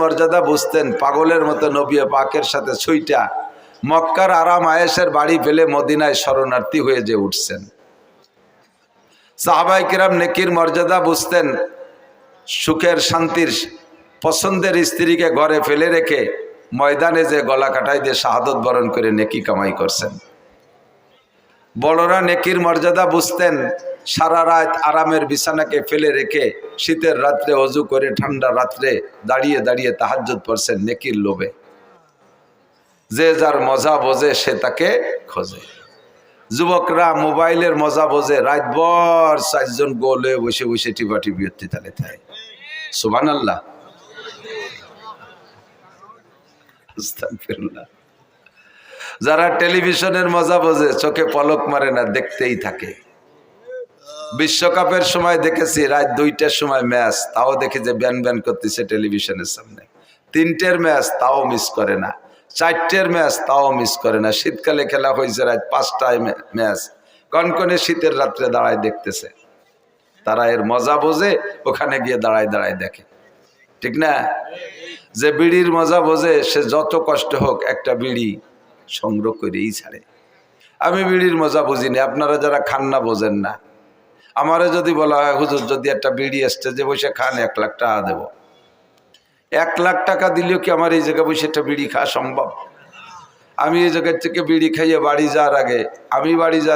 মর্যাদা বুঝতেন, পাগলের মতো নবী পাকের সাথে ছুইটা মক্কার আরাম আয়েশের বাড়ি ফেলে মদিনায় শরণার্থী হয়ে যে উঠছেন। সাহাবায়ে কিরাম নেকির মর্যাদা বুঝতেন, সুখের শান্তির পছন্দের স্ত্রীকে ঘরে ফেলে রেখে ময়দানে যে গলা কাটাই দিয়ে শাহাদত বরণ করে নেকি কামাই করছেন। বড়রা নেকির মর্যাদা বুঝতেন, সারা রাত আরামের বিছানাকে ফেলে রেখে শীতের রাত্রে অজু করে ঠান্ডা রাত্রে দাঁড়িয়ে দাঁড়িয়ে তাহাজ্জুদ পড়ছেন নেকির লোভে। যে যার মজা বোঝে সে তাকে খোঁজে। যুবকরা মোবাইলের মজা বোঝে, রাতভর 4 জন গোলে বসে বসে টিপা টিপি তালে থাকে। সুবহানাল্লাহ, আস্তাগফিরুল্লাহ। যারা টেলিভিশনের মজা বোঝে চোখে পলক মারে না, দেখতেই থাকে। বিশ্বকাপের সময় দেখেছি রাত 2টার সময় ম্যাচ, তাও দেখে যে ব্যান ব্যান করতেছে টেলিভিশনের সামনে। 3টের ম্যাচ তাও মিস করে না, 4টের ম্যাচ তাও মিস করে না। শীতকালে খেলা হয়েছে রাত 5টায় ম্যাচ, কনকনে শীতের রাত্রে দাঁড়ায় দেখতেছে। তারা এর মজা বোঝে, ওখানে গিয়ে দাঁড়ায় দাঁড়ায় দেখে, ঠিক না? যে বিড়ির মজা বোঝে সে যত কষ্ট হোক একটা বিড়ি সংগ্রহ করেই ছাড়ে। আমি বিড়ির মজা বুঝিনি, আপনারা যারা খান না বোঝেন না। আমারে যদি বলা হয় হুজুর যদি একটা বিড়ি স্টেজে বসে খান 1 লাখ টাকা দেব, 1 লাখ টাকা দিলেও কি আমার এই জায়গায় বসে একটা বিড়ি খাওয়া সম্ভব? আমি এই জায়গার থেকে বিড়ি খাইয়ে বাড়ি যাওয়ার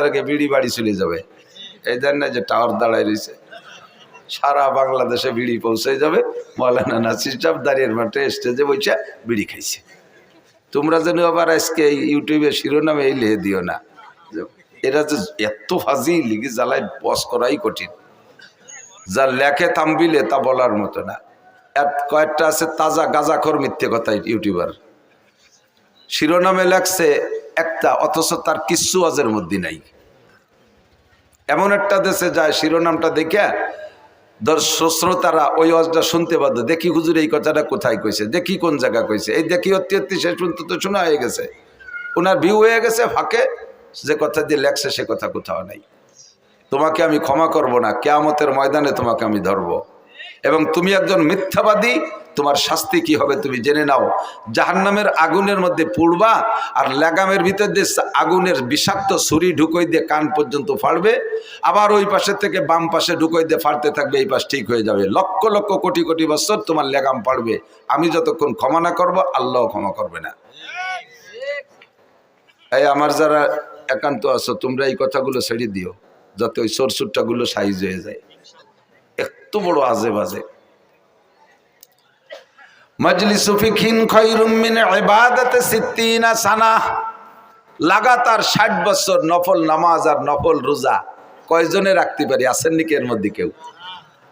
আগে বিড়ি বাড়ি চলে যাবে। এই দেন না যে টাওয়ার দাঁড়ায় রয়েছে, সারা বাংলাদেশে বিড়ি পৌঁছে যাবে। মৌলানা নাসির সাহেব দাঁড়িয়ে মাঠে স্টেজে বসে বিড়ি খাইছে। তোমরা যেন আবার আজকে ইউটিউবে শিরোনামে এই লিখে দিও না, এরা যে এত ফাজি লিখে জ্বালায় বস করাই কঠিন। যা লেখে তাম্বিলে তা বলার মতো না। কয়েকটা আছে তাজা গাঁজাখোর মিথ্যে কথা ইউটিউবার, শিরোনামে লেখছে একটা, অথচ তার কিচ্ছু আজের মধ্যে নাই। এমন একটা দেশে যায় শিরোনামটা দেখে শ্রোতারা ওই ওয়াজটা শুনতে বাধ্য। দেখি হুজুর এই কথাটা কোথায় কইছে, দেখি কোন জায়গা কইছে, এই দেখি অত্যত্তি শেষ পর্যন্ত তো শোনা হয়ে গেছে, ওনার ভিউ হয়ে গেছে ফাঁকে। যে কথা দিয়ে লেখছে সে কথা কোথাও নাই। তোমাকে আমি ক্ষমা করব না, কিয়ামতের ময়দানে তোমাকে আমি ধরব। এবং তুমি একজন মিথ্যাবাদী, তোমার শাস্তি কি হবে তুমি জেনে নাও। জাহান্নামের আগুনের মধ্যে পুড়বা, আর লাগামের ভিতর দিয়ে আগুনের বিষাক্ত ছুরি ঢুকই দিয়ে কান পর্যন্ত ফাড়বে, আবার ওই পাশে থেকে বাম পাশে ঢুকই দিয়ে ফাড়তে থাকবে, এই পাশ ঠিক হয়ে যাবে। লক্ষ লক্ষ কোটি কোটি বছর তোমার লাগাম পাড়বে। আমি যতক্ষণ ক্ষমা না করবো আল্লাহ ক্ষমা করবে না। এই আমার যারা একান্ত আছো তোমরা এই কথাগুলো ছেড়ে দিও, যাতে ওই সরসুরটাগুলো সাইজ হয়ে যায়। এত বড় আজে বাজে। মাজলিসু ফিকহিন খায়রুম মিন ইবাদাতি 60 সানা। লাগাতার 60 বছর নফল নামাজ আর নফল রোজা কয়জনে রাখতে পারি? আছেন নাকি এর মধ্যে কেউ?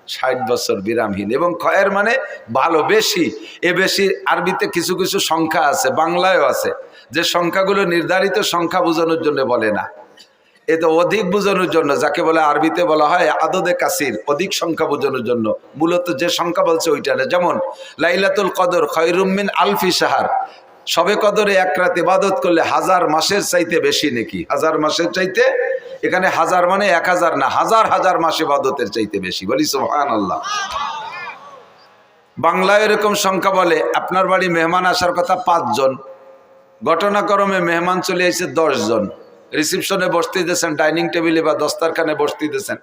60 বছর বিরামহীন। এবং খয়ের মানে ভালো, বেশি। এ বেশি আরবিতে কিছু কিছু সংখ্যা আছে, বাংলায়ও আছে, যে সংখ্যাগুলো নির্ধারিত সংখ্যা বোঝানোর জন্য বলে না, এ তো অধিক বোঝানোর জন্য, যাকে বলে আরবিতে বলা হয় আদদে কাসির, অধিক সংখ্যা বোঝানোর জন্য মূলত যে সংখ্যা বলছে ওইটা না। যেমন লাইলাতুল কদর খায়রুম মিন আলফি শাহর, সবে কদরে 1 রাত ইবাদত করলে 1000 মাসের চাইতে বেশি নাকি, 1000 মাসের চাইতে, এখানে 1000 মানে 1000 না, হাজার হাজার মাস ইবাদতের চাইতে বেশি। বলি সুবহানাল্লাহ। বাংলায় এরকম সংখ্যা বলে। আপনার বাড়ি মেহমান আসার কথা 5 জন, ঘটনাক্রমে মেহমান চলে এসেছে 10 জন। রিসিপশনে বসতে দিয়েছেন, ডাইনিং টেবিলে বা দস্তারখানে বসতে দিয়েছেন।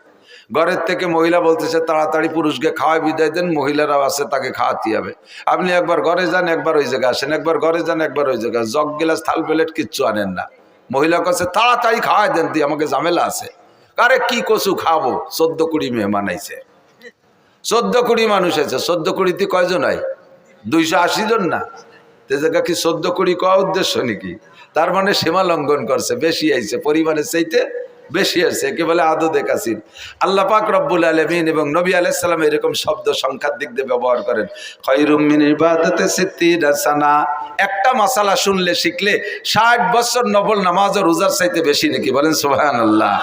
ঘরের থেকে মহিলা বলতেছে তাড়াতাড়ি পুরুষকে খাওয়াই বিদায় দেন, মহিলারাও আছে তাকে খাওয়াতে হবে। আপনি একবার ঘরে যান, একবার ওই জায়গায় আসেন, একবার ঘরে যান, একবার ওই জায়গায়, জগ গিলাস থাল প্লেট কিচ্ছু আনেন না। মহিলা কাছে তাড়াতাড়ি খাওয়াই দেন, দিয়ে আমাকে ঝামেলা আছে। আরে কি কচু খাবো, 14-20 মেহমান আইছে, 14-20 মানুষ আছে। 14-20 কয়জন হয়? 280 জন না? তে জায়গা কি 14-20 কওয়া উদ্দেশ্য নাকি? তার মানে সীমা লঙ্ঘন করছে, বেশি আইছে, পরিমাণের চাইতে বেশি আছে। একে বলে আদদে কাসির। আল্লাহ পাক রব্বুল আলামিন এবং নবী আলাইহিস সালাম এরকম শব্দ সংখ্যার দিক দিয়ে ব্যবহার করেন। খায়রুম মিন ইবাদাতি 60 সানা। একটা মাসালা শুনলে শিখলে 60 বছর নফল নামাজ ও রোজার চাইতে বেশি নাকি? বলেন সুবহানাল্লাহ।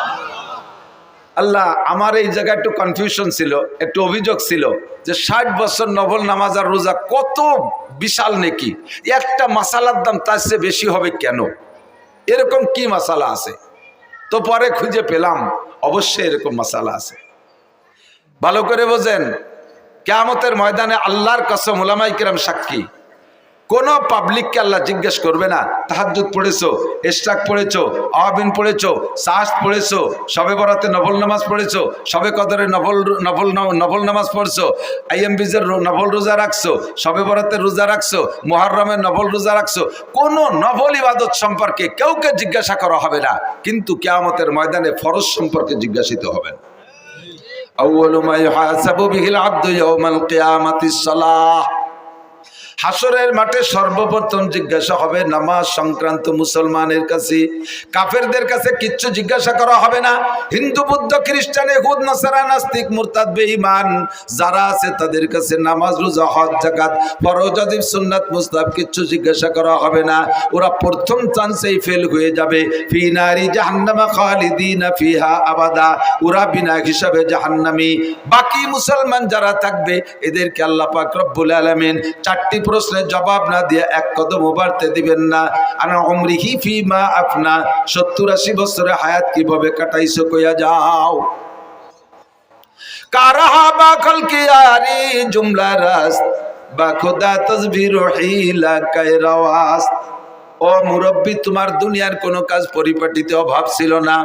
আল্লাহ, আমার এই জায়গায় একটু কনফিউশন ছিল, একটু অভিযোগ ছিল যে 60 বছর নফল নামাজ আর রোজা কত বিশাল নাকি, একটা মাসালার দাম তার চেয়ে বেশি হবে কেন? এরকম কি মাসালা আছে? তো পরে খুঁজে পেলাম অবশ্যই এরকম মাসালা আছে। ভালো করে বোঝেন, কিয়ামতের ময়দানে আল্লাহর কসম, উলামায়ে কিরাম সাক্ষী, কোন পাবলিককে আল্লাহ জিজ্ঞেস করবে না তাহাজ্জুদ পড়েছো, ইশরাক পড়েছো, আওয়াবিন পড়েছো, সাহস পড়েছো, শবে বরাতে নফল নামাজ পড়েছো, শবে কদরে নফল নামাজ পড়ছো, আইয়াম বিজের নফল রোজা রাখছো, শবে বরাতের রোজা রাখছো, মুহররমের নফল রোজা রাখছো, কোন নফল ইবাদত সম্পর্কে কেউকে জিজ্ঞাসা করা হবে না, কিন্তু কিয়ামতের ময়দানে ফরজ সম্পর্কে জিজ্ঞাসিত হবেন। আউয়ালু মা ইউহাসাবু বিহিল আবদু ইয়াউমাল কিয়ামাতিস সালাহ। হাসরের মাঠে সর্বপ্রথম জিজ্ঞাসা হবে নামাজ সংক্রান্ত মুসলমানের কাছে। কাফেরদের কাছে কিচ্ছু জিজ্ঞাসা করা হবে না। হিন্দু, বৌদ্ধ, খ্রিস্টান, ইহুদ, নাসারা, নাস্তিক, মুরতাদ, বেঈমান যারা আছে তাদের কাছে নামাজ, রোজা, হজ, যাকাত, ফরজ, ওয়াজিব, সুন্নাত, মুস্তাহাব কিচ্ছু জিজ্ঞাসা করা হবে না। ওরা প্রথম চান্সেই ফেল হয়ে যাবে। ফি নারি জাহান্নামা খালিদিনা ফিহা আবাদা, ওরা বিনা হিসাবে জাহান্নামী। বাকি মুসলমান যারা থাকবে এদেরকে আল্লাহ পাক রব্বুল আলামিন চারটি প্রশ্নের জবাব না দিয়ে এক কদম বাড়তে দিবেন না। আনা উমরিহি ফিমা আফনা, 70-80 বছরের হায়াত কিভাবে কাটাইছো কইয়া যাও। কারাহা বা খলকিয়ারি জুমলা রাস বা খোদা তসবির হিলা কায়রাওয়াস। ও মুরব্বী, তোমার দুনিয়ার কোনো কাজ পরিপাটিতে অভাব ছিল না।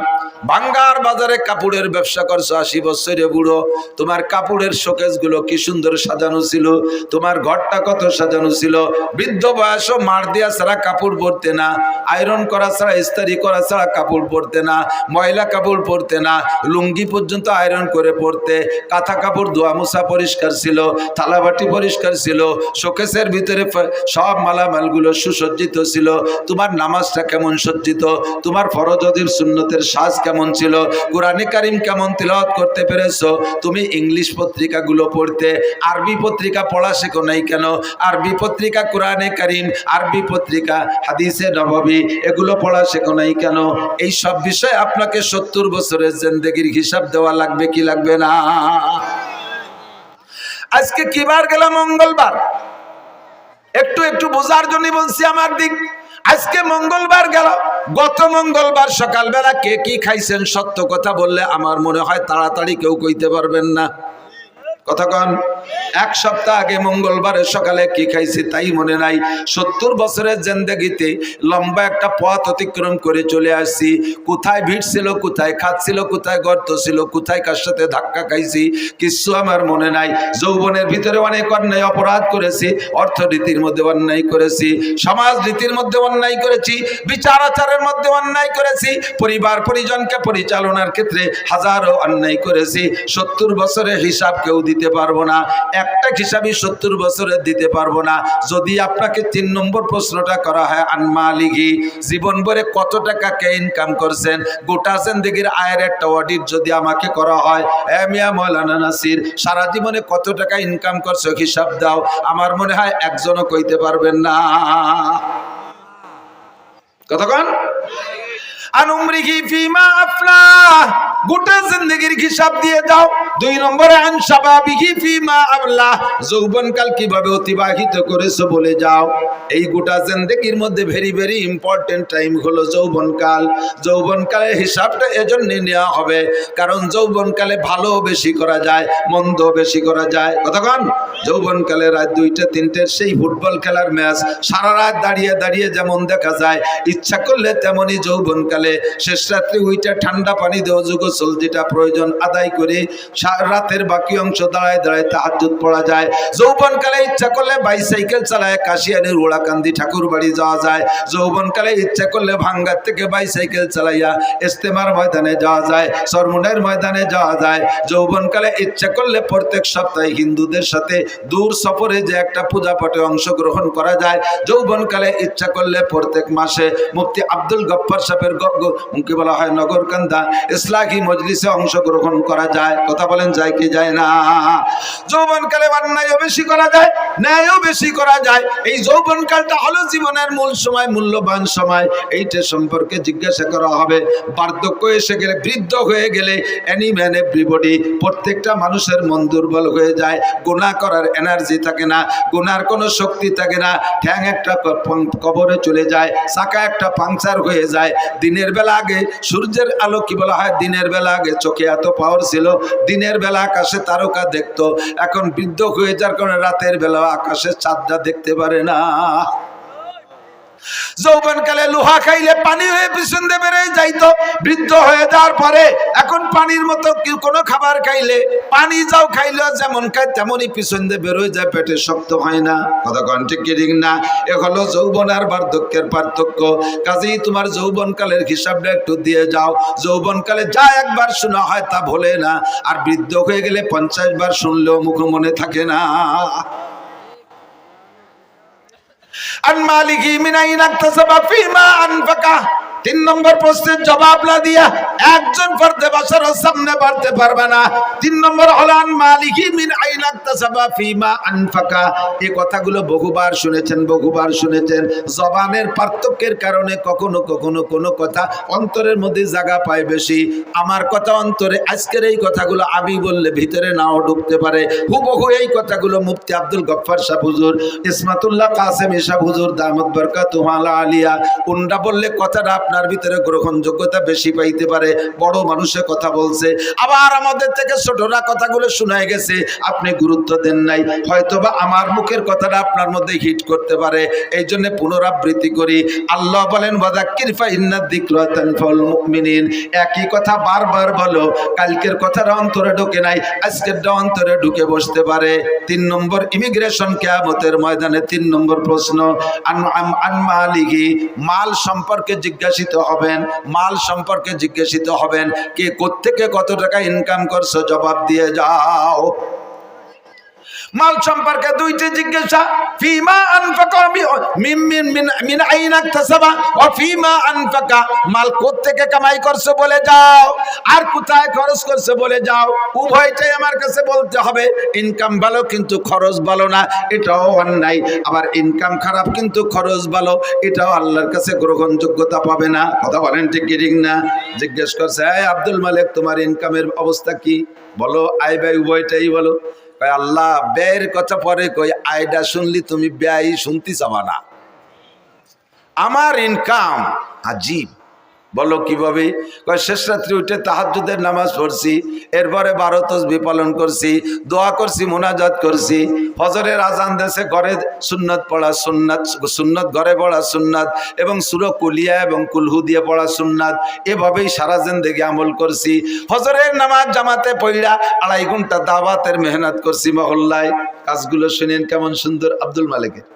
ভাঙ্গার বাজারে কাপড়ের ব্যবসা করছো, 80 বছরে বুড়ো। তোমার কাপড়ের শোকেস গুলো কি সুন্দর সাজানো ছিল, তোমার ঘরটা কত সাজানো ছিল। বৃদ্ধ বয়সও মার দিয়া ছাড়া কাপড় পরতে না, আয়রন করা ছাড়া, ইস্ত্রি করা ছাড়া কাপড় পরতে না, ময়লা কাপড় পরতে না, লুঙ্গি পর্যন্ত আয়রন করে পরতে। কাঁথা কাপড় ধোয়া মোছা পরিষ্কার ছিল, থালাবাটি পরিষ্কার ছিল, শোকেসের ভিতরে সব মালামালগুলো সুসজ্জিত ছিল। তোমার নামাজটা কেমন সজ্জিত, তোমার ফরজ ওয়াজিব সুন্নতের সাজ কেমন ছিল, কোরআনে কারীম কেমন তিলাওয়াত করতে পেরেছো। তুমি ইংলিশ পত্রিকাগুলো পড়তে, আরবি পত্রিকা পড়া শেখো নাই কেন? আরবি পত্রিকা কোরআনে কারীম, আরবি পত্রিকা হাদিসে নববী, এগুলো পড়া শেখো নাই কেন? এই সব বিষয়ে আপনাকে 70 বছরের জিন্দেগির হিসাব দেওয়া লাগবে কি লাগবে না? আজকে কি বার গেল? মঙ্গলবার। একটু একটু বোঝার জন্য বলছি আমার দিক। আজকে মঙ্গলবার গেল। গত মঙ্গলবার সকালবেলা কে কি খাইছেন সত্য কথা বললে আমার মনে হয় তাড়াতাড়ি কেউ কইতে পারবেন না। কথা কন। এক সপ্তাহ আগে মঙ্গলবারের সকালে কি খাইছি তাই মনে নাই। 70 বছরের জিন্দেগিতে লম্বা একটা পথ অতিক্রম করে চলে আসছি। কোথায় ভিড় ছিল, কোথায় খাচ্ছিল, কোথায় গর্ত ছিল, কোথায় কার সাথে ধাক্কা খাইছি কিছু আমার মনে নাই। যৌবনের ভিতরে অনেক অন্যায় অপরাধ করেছি, অর্থনীতির মধ্যে অন্যায় করেছি, সমাজ রীতির মধ্যে অন্যায় করেছি, বিচার আচারের মধ্যে অন্যায় করেছি, পরিবার পরিজনকে পরিচালনার ক্ষেত্রে হাজারো অন্যায় করেছি। 70 বছরের হিসাব কেউ দিতে পারবো না। একটা হিসাবই 70 বছরের দিতে পারবো না। যদি আপনাকে 3 নম্বর প্রশ্নটা করা হয়, আনমালিগি, জীবন ভরে কত টাকা কে ইনকাম করছেন, গোটা জিন্দেগির আয়ের একটা অডিট যদি আমাকে করা হয়, এ মিয়া মৌলানা নাসির সারা জীবনে কত টাকা ইনকাম করছো হিসাব দাও, আমার মনে হয় একজনও কইতে পারবেন না। কতক্ষণ? আনুমরিহি ফিমা আফলা, গোটা জিন্দেগির হিসাব দিয়ে দাও। 2 নম্বরে আন শাবাবিহি ফিমা আবলা, যৌবনকাল কিভাবে অতিবাহিত করেছো বলে যাও। এই গোটা জিন্দেগির মধ্যে ভেরি ভেরি ইম্পর্টেন্ট টাইম হলো যৌবনকাল। যৌবনকালের হিসাবটা এজন্য নেওয়া হবে কারণ যৌবনকালে ভালো বেশি করা যায়, মন্দ বেশি করা যায়। কতক্ষণ? যৌবনকালে রাত 2টা 3টের সেই ফুটবল খেলার ম্যাচ সারা রাত দাঁড়িয়ে দাঁড়িয়ে যেমন দেখা যায়, ইচ্ছা করলে তেমনই যৌবনকালে শেষ রাত্রে উইটা ঠান্ডা পানি দেওয়া গোসল যেটা প্রয়োজন আদায় করে রাতের বাকি অংশ দাঁড়ায় দাঁড়ায় তাহাজ্জুদ পড়া যায়। যৌবনকালে ইচ্ছা করলে বাইসাইকেল চালায় কাশিয়ানির ওড়াকান্দি ঠাকুর বাড়ি যাওয়া যায়। যৌবনকালে ইচ্ছা করলে ভাঙ্গার থেকে বাইসাইকেল চালাইয়া ইস্তেমার ময়দানে যাওয়া যায়, সরমুনের ময়দানে যাওয়া যায়। যৌবনকালে ইচ্ছা করলে প্রত্যেক সপ্তাহে হিন্দুদের সাথে দূর সফরে যে একটা পূজা পাঠে অংশগ্রহণ করা যায়। যৌবনকালে ইচ্ছা করলে প্রত্যেক মাসে মুফতি আব্দুল গফফার সাহেবের মুখে বলা হয় নগরকান্দা ইসলাহি মজলিসে অংশগ্রহণ করা যায়। কথা বলেন, যায় কি যায় না? যৌবনকালে অন্যায়ও বেশি করা যায়, ন্যায়ও বেশি করা যায়। এই যৌবনকালটা হলো জীবনের মূল সময়, মূল্যবান সময়। এইটা সম্পর্কে জিজ্ঞাসা করা হবে। বার্ধক্য এসে গেলে, বৃদ্ধ হয়ে গেলে এনি ম্যান এভরিবডি, প্রত্যেকটা মানুষের মন দুর্বল হয়ে যায়, গুনাহ করার এনার্জি থাকে না, গুনার কোনো শক্তি থাকে না। ঠ্যাং একটা কবরে চলে যায়, চাকা একটা পাংচার হয়ে যায়, দিনে দিনের বেলা আগে সূর্যের আলো কি বলা হয়, দিনের বেলা আগে চোখে এত পাওয়ার ছিল, দিনের বেলা আকাশে তারকা দেখতো। এখন বৃদ্ধ হয়ে যাওয়ার কারণে রাতের বেলা আকাশে চাঁদটা দেখতে পারে না। যৌবনকালে লোহা খাইলে পানি হয়ে পিছন দিয়ে বেরিয়ে যাইতো, বৃদ্ধ হয়ে যাওয়ার পরে এখন পানির মতো কোনো খাবার খাইলে পানি যাও খাইলেও যেমন খায় তেমনই পিছন দিয়ে বেরোয় যায়, পেটে শক্ত হয় না। কথা কোন ঠিক কি ঠিক না? এ হলো যৌবন আর বার্ধক্যের পার্থক্য। কাজেই তোমার যৌবনকালের হিসাবটা একটু দিয়ে যাও। যৌবনকালে যা একবার শোনা হয় তা ভোলে না, আর বৃদ্ধ হয়ে গেলে 50 বার শুনলেও মুখ মনে থাকে না। আন মালিকি মিন আইনা ইকতাসাবা ফিমা আনফাকা। 3 নম্বর প্রশ্নের জবাব না দিয়া একজন ফরদে বাশারের সামনে বাড়তে পারবে না। 3 নম্বর হলো আন মালিকি মিন আইনা ইকতাসাবা ফিমা আনফাকা। এই কথাগুলো বহুবার শুনেছেন, বহুবার শুনেছেন। জবানের পার্থক্যের কারণে কখনো কখনো কোনো কথা অন্তরের মধ্যে জায়গা পায় বেশি। আমার কথা অন্তরে, আজকের এই কথাগুলো আমি বললে ভিতরে নাও ঢুকতে পারে। হুবহু এই কথাগুলো মুফতি আব্দুল গফফার সাহেব হুজুর, ইসমাতুল্লাহ কাসেম সাহেব হুজুর দামাত বরকাতুহু আলিয়া, উনরা বললে কথাটা আপনার ভিতরে গ্রহণযোগ্যতা বেশি পাইতে পারে। বড় মানুষের কথা বলছে, আবার আমাদের থেকে ছোটরা কথাগুলো শোনায় গেছে, আপনি গুরুত্ব দেন নাই। হয়তোবা আমার মুখের কথাটা আপনার মধ্যে হিট করতে পারে, এই জন্য পুনরাবৃত্তি করি। আল্লাহ বলেন ওয়াযাক্কির ফা ইন্নাদ যিকরা তানফাউল মুমিনিন। একই কথা বারবার বলো, কালকের কথাটা অন্তরে ঢোকে নাই, আজকেরটা অন্তরে ঢুকে বসতে পারে। 3 নম্বর ইমিগ্রেশন কিয়ামতের ময়দানে 3 নম্বর প্রশ্ন, আন মালিহি, মাল সম্পর্কে জিজ্ঞাসিত হবেন, মাল সম্পর্কে জিজ্ঞাসিত হবেন। কে কোত্থেকে কত টাকা ইনকাম করছো, জবাব দিয়ে যাও। মাল সম্পর্কে 2টি জিজ্ঞাসা, ফিমা আনফাকা মিন আইনা ইকতাসাবা ওয়া ফিমা আনফাকা। মাল কোত্থেকে কামাই করছো বলে যাও, আর কোথায় খরচ করছো বলে যাও। উভয়টাই আমার কাছে বলতে হবে। ইনকাম ভালো কিন্তু খরচ ভালো না, এটাও অন্যায়। আবার ইনকাম খারাপ কিন্তু খরচ ভালো, এটাও আল্লাহর কাছে গ্রহণযোগ্যতা পাবে না। কথা বলেন ঠিক কি ঠিক না? জিজ্ঞেস করছে, এই আব্দুল মালিক, তোমার ইনকামের অবস্থা কি বলো? আয় ব্যয় উভয়টাই বলো। আল্লাহ ব্যয়ের কথা পরে কই, আয়ডা শুনলি তুমি ব্যয় শুনতে চাবা না। আমার ইনকাম আজীব। বলো কিভাবে? কয় শেষ রাত্রি উঠে তাহাজ্জুদের নামাজ পড়ছি, এরপরে 12 তাসবিহ পালন করছি, দোয়া করছি, মুনাজাত করছি, ফজরের আজান দেশে ঘরে সুন্নত পড়া সুন্নাত, সুন্নত ঘরে পড়া সুন্নাত, এবং সূরা কুলিয়া এবং কুলহু দিয়ে পড়া সুন্নাত। এভাবেই সারা জিন্দেগি আমল করছি। ফজরের নামাজ জামাতে পড়া 2.5 ঘন্টা দাওয়াতের মেহনত করছি মহল্লায়। কাজগুলো শুনেন কেমন সুন্দর আব্দুল মালিকের।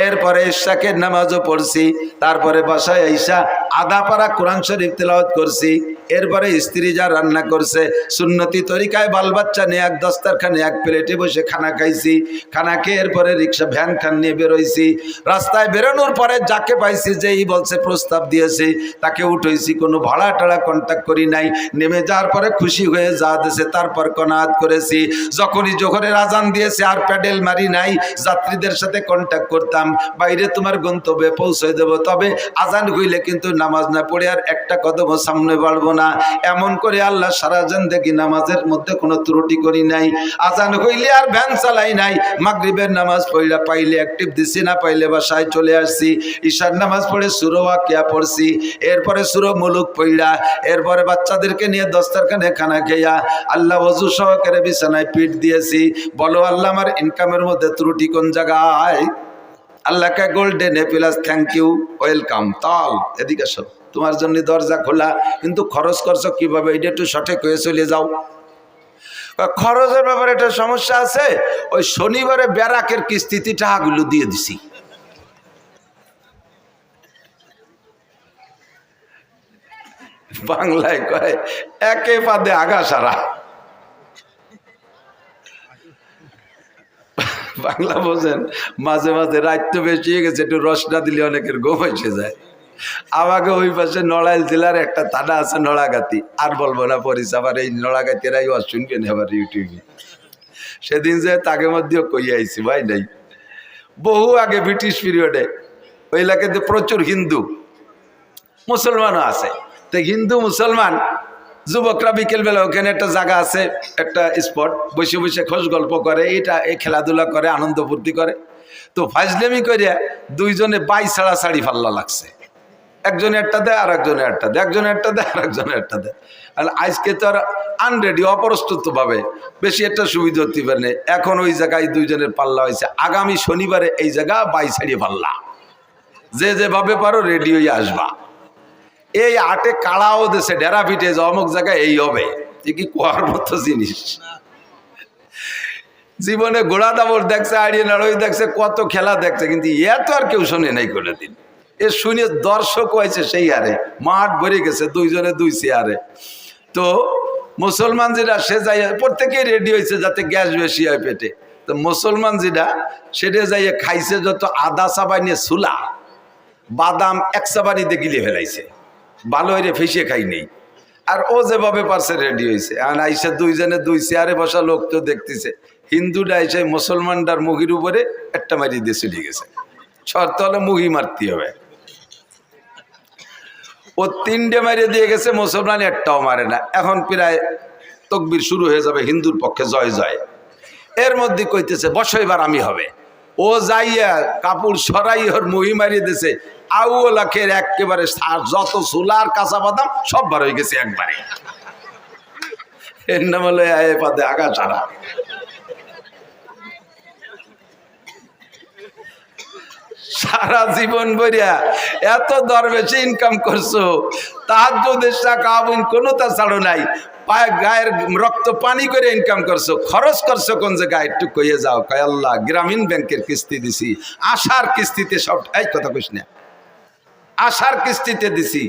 এরপরে ইশাকের নামাজও পড়ছি, তারপরে বাসায় আইসা আধা পারা কোরআন শরীফ তেলাওয়াত করছি। এরপরে স্ত্রী যা রান্না করছে সুন্নতি তরিকায় বাল বাচ্চা নিয়ে এক দস্তারখানে এক প্লেটে বসে খানা খাইছি। খানা খেয়ে এরপরে রিক্সা ভ্যান খান নিয়ে বেরোইছি। রাস্তায় বেরোনোর পরে যাকে পাইছি, যেই বলছে প্রস্তাব দিয়েছে তাকে উঠেছি, কোনো ভাড়া টাড়া কন্ট্যাক্ট করি নাই। নেমে যাওয়ার পরে খুশি হয়ে যা দিয়েছে তারপর কনাত করেছি। যখনই জোহরের আজান দিয়েছে আর প্যাডেল মারি নাই, যাত্রীদের সাথে কন্ট্যাক্ট করতাম, বাইরে তোমার গন্তব্যে পৌঁছে দেব, তবে আজান হইলে কিন্তু নামাজ না পড়ে আর একটা কদম সামনে বাড়বো না। এমন করে আল্লাহ সারা জিন্দেগি নামাজের মধ্যে কোনো ত্রুটি করি নাই। আজান হইলে আর ভ্যান চালাই নাই। মাগরিবের নামাজ পড়া পাইলে অ্যাক্টিভ দিছি, না পাইলে বাসায় চলে আসছি। ঈশার নামাজ পড়ে সূরা ওয়াকিয়া পড়ছি, এরপরে সূরা মুলুক পড়া, এরপরে বাচ্চাদেরকে নিয়ে দস্তারখানে খানা খেয়া আল্লাহ ওযু সহকারে বিছানায় পিঠ দিয়েছি। বলো আল্লাহ আমার ইনকামের মধ্যে ত্রুটি কোন জায়গায়? আল্লাহকে golden A plus thank you, welcome. তাল এদিকে সব তোমার জন্য দরজা খোলা, কিন্তু খরচ করছো কিভাবে এটা একটু সঠিক হয়ে চলে যাও। খরচের ব্যাপারে একটা সমস্যা আছে। ওই শনিবারে ব্যারাকের কিস্তিতে টাকাগুলো দিয়ে দিছি। বাংলায় কয় একে পাদে আগা সারা। বাংলা বোঝেন? মাঝে মাঝে রাত তো বেশি হয়ে গেছে, একটু রস না দিলে অনেকের ঘুম এসে যায়। আমাকে ওই পাশে নড়াইল জেলার একটা থানা আছে নড়াগাতি, আর বলবো না পরিচয়, আবার এই নড়াগাতিরাই ওয়াজ শুনবেন আবার ইউটিউবে। সেদিন যে তাকে মধ্যেও কই আইছি ভাই নাই, বহু আগে ব্রিটিশ পিরিয়ডে ওই এলাকাতে প্রচুর হিন্দু মুসলমানও আছে। তো হিন্দু মুসলমান যুবকরা বিকেলবেলা ওখানে একটা জায়গা আছে, একটা স্পট, বসে বসে খোঁজ গল্প করে, এই খেলাধুলা করে, আনন্দ ফুর্তি করে। তো ফাজলেমি করে দুইজনে বাই ছাড়া ছাড়ি ফাল্লা লাগছে। একজনে একটা দেয় আর একজনে একটা দেয়, একজনে একটা দেয় আর একজনে একটা দেয়। আর আজকে তো আর আনরেডি, অপ্রস্তুত ভাবে বেশি একটা সুবিধা হতে পারে না। এখন ওই জায়গায় দুইজনের পাল্লা হয়েছে, আগামী শনিবারে এই জায়গা বাই ছাড়িয়ে পাল্লা, যে যেভাবে পারো রেডি হয়ে আসবা। এই আটে কাড়াও দেশে ডেরা পিঠে যে অমুক জায়গায় এই হবে, এ কি কোয়ার মতো জিনিস? জীবনে ঘোড়া দাবর দেখছে, আড়িয়ে নাড়ই দেখছে, কত খেলা দেখছে, কিন্তু এত আর কেউ শোনে নাই কোনোদিন। এ শুনে দর্শক হয়েছে সেই হারে, মাঠ ভরে গেছে দুইজনে দুই চেয়ারে। তো মুসলমান যেটা সে যাই প্রত্যেকেই রেডি হয়েছে যাতে গ্যাস বেশি হয় পেটে। তো মুসলমান যেটা সেটা যাইয়ে খাইছে যত আদা চাবাইনে সুলা, বাদাম এক চাবানিতে গিলে ফেলাইছে, ভালো হয়ে ফেসে খাই নেই। আর ও যেভাবে পারছে রেডি হয়েছে। আর আইসে দুইজনে দুই চেয়ারে বসা লোক তো দেখতেছে, হিন্দুটা এসে মুসলমানটার মুখির উপরে একটা মারি দিয়ে চলে গেছে। শর্ত হলে মুহি মারতে হবে। ও তিনটে মারিয়ে দিয়ে গেছে, মুসলমান একটাও মারে না। এখন প্রায় তকবির শুরু হয়ে যাবে হিন্দুর পক্ষে, জয় জয়। এর মধ্যে কইতেছে বসো এবার আমি হবে। ও যাইয়া কাপড় সরাই ওর মুহি মারিয়ে দিয়েছে। আউলাখের একেবারে যত সোলার কাঁচা বাদাম সব বার হয়ে গেছে একবারে। এর নাম হলো পাতে আগা ছাড়া। সারা জীবন বইয়া এত দরবেশে ইনকাম করছো, তাহাজ্জুদের টাকা কোনো তা ছাড়ো নাই, পায়ে গায়ের রক্ত পানি করে ইনকাম করছো, খরচ করছো কোন জায়গায় একটু কইয়ে যাও। কয় আল্লাহ গ্রামীণ ব্যাংকের কিস্তি দিছি, আশার কিস্তিতে সব। এই কথা কইস না, আশার কিস্তিতে দিছি,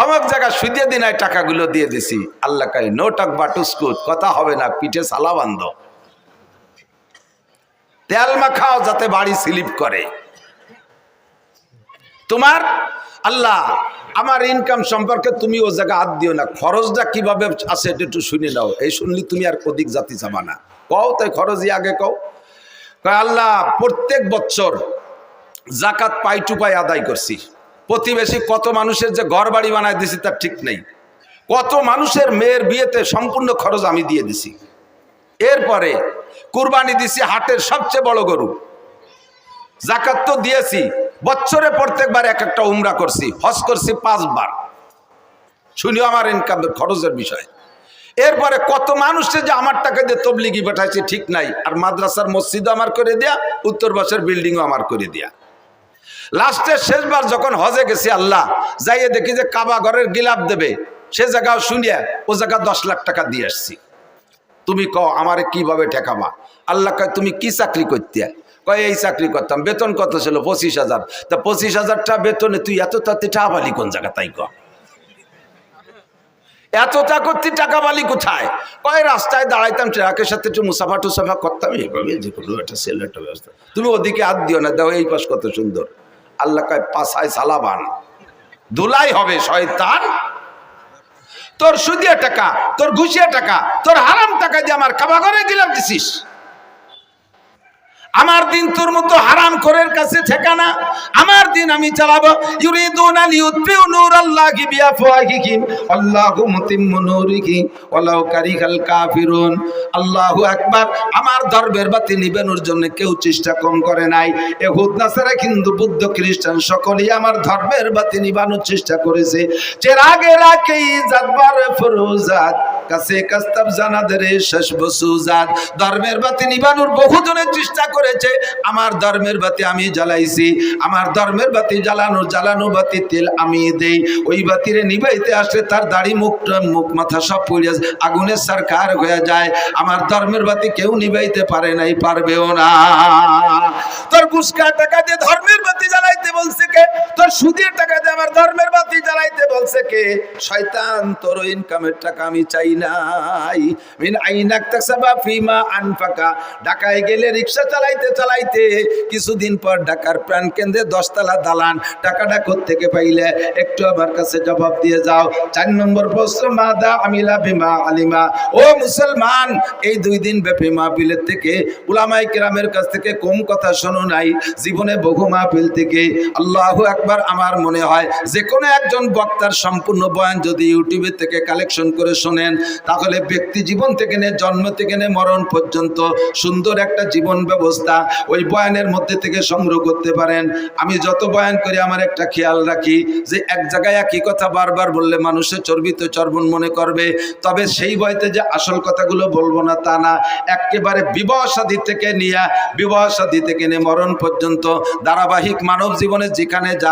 অমুক জায়গা সুদে দিনায় টাকাগুলো দিয়ে দিছি। আল্লাহ কয় নো টক বাটুস্কুট, কথা হবে না, পিঠে সালা বান্ধ, তেল মাখাও যাতে বাড়ি স্লিপ করে। তোমার আল্লাহ আমার ইনকাম সম্পর্কে তুমি ও জায়গা হাত দিও না, খরচটা কিভাবে আছে এটা একটু শুনে নাও। এই শুনলি তুমি আর কদিক জাতি চাবা না, কও তাই খরচই আগে কও। আল্লাহ প্রত্যেক বছর জাকাত পাই টু পাই আদায় করছি, প্রতিবেশী কত মানুষের যে ঘর বাড়ি বানায় দিছি তার ঠিক নেই, কত মানুষের মেয়ের বিয়েতে সম্পূর্ণ খরচ আমি দিয়ে দিছি। এরপরে কুরবানি দিছি হাটের সবচেয়ে বড় গরু, জাকাত তো দিয়েছি, বছরে প্রত্যেকবার এক একটা উমরা করছি, হজ করছি 5 বার। শুনিও আমার ইনকাম খরচের বিষয়। এরপরে কত মানুষে যে আমার টাকা দিয়ে তবলিগি পাঠাইছে ঠিক নাই, আর মাদ্রাসার মসজিদও আমার করে দেয়া, উত্তর বাসের বিল্ডিংও আমার করে দেয়া। লাস্টের শেষবার যখন হজে গেছি আল্লাহ, যাইয়ে দেখি যে কাবা ঘরের গিলাপ দেবে, সে জায়গাও শুনিয়া ও জায়গা 10 লাখ টাকা দিয়ে আসছি। তুমি কও আমারে কিভাবে ঠেকাবা? আল্লাহ কয় তুমি কি চাকরি করতে? কয় এই চাকরি করতাম। বেতন কত ছিল? 25,000। তা 25,000 টাকা বেতনে তুই এত তাতে টাকা বালি কোন জায়গা? তাই কয় এতটা করতে টাকা বালি কোথায়? কয় রাস্তায় দাঁড়াইতাম, ট্রাকের সাথে একটু মুসাফা টুসাফা করতাম, এইভাবে যে কোনো একটা সেল একটা ব্যবস্থা। তুমি ওদিকে হাত দিও না, দাও এই পাশ কত সুন্দর। আল্লাহ কয় পাছায় সালাবান, ধুলাই হবে শয়তান। তোর সুদিয়া টাকা, তোর ঘুষিয়া টাকা, তোর হারাম টাকা দিয়ে আমার কাবা ঘরে গিলাম দিছিস। আমার দিন তোর মতো হারাম খোরের কাছে ঠিকানা। আমার দিন আমি চালাবো। ইউরিদুনা লিউতফিউ নূরাল্লাহি বিআফওয়াহিহিম আল্লাহু মুতিম্মু নূরিহি ওয়ালাউ কারিহাল কাফিরুন। আল্লাহু আকবার। আমার ধর্মের বাতি নিবানোর জন্য কেউ চেষ্টা কম করে নাই। ইহুদ নাসারা হিন্দু বৌদ্ধ খ্রিস্টান সকলেই আমার ধর্মের বাতি নিবানোর চেষ্টা করেছে। চেরাগে রাখেই জাতবার ফরুজাত কাছে কাস্তাব জানাদের শেষ বসুজাত। ধর্মের বাতি নিবানোর বহুজনের চেষ্টা করেছে, আমার ধর্মের বাতি আমি জ্বালাইছি। আমার ধর্মের বাতি জ্বালানো বাতি তেল আমি দেই। ওই বাতিরে নিবাইতে আসলে তার দাড়ি মুখ মাথা সব পুড়ে আগুনের সরকার হয়ে যায়। আমার ধর্মের বাতি কেউ নিবাইতে পারে নাই, পারবেও না। তোর ঘুষকা টাকা দিয়ে ধর্মের বাতি জ্বালাইতে বলছে কে? তোর সুদের টাকা দিয়ে আমার ধর্মের বাতি জ্বালাইতে বলছে কে? শয়তান, তোর ইনকামের টাকা আমি চাই নাই। মিন আইনাক তাসাবা ফিমা আনফাকা। ঢাকায় গেলে রিকশা চালাইতে চালাইতে কিছুদিন পর ঢাকার প্রাণ কেন্দ্রে 10 তলা দালান। টাকাটা কোত্থেকে পাইলে একটু আমার কাছে জবাব দিয়ে যাও। 4 নম্বর প্রশ্ন, মাদা আমিলা বিমা আলিমা। ও মুসলমান, এই 2 দিন ব্যাপী মাহফিলের থেকে উলামায়ে কেরামের কাছ থেকে কম কথা শোনো নাই। জীবনে বহু মাহফিল থেকে আল্লাহ আল্লাহু আকবার। আমার মনে হয় যে কোনো একজন বক্তার সম্পূর্ণ বয়ান যদি ইউটিউবে থেকে কালেকশন করে শোনেন, তাহলে ব্যক্তি জীবন থেকে নিয়ে জন্ম থেকে নিয়ে মরণ পর্যন্ত সুন্দর একটা জীবন ব্যবস্থা ওই বয়ানের মধ্যে থেকে সংগ্রহ করতে পারেন। আমি যত বয়ান করি আমার একটা খেয়াল রাখি যে এক জায়গায় একই কথা বারবার বললে মানুষে চর্বিত চর্বণ মনে করবে, তবে সেই বয়তে যে আসল কথাগুলো বলবো না তা না, একেবারে বিবাহ শাদী থেকে নিয়ে মরণ পর্যন্ত ধারাবাহিক মানব জীবনে যেখানে যা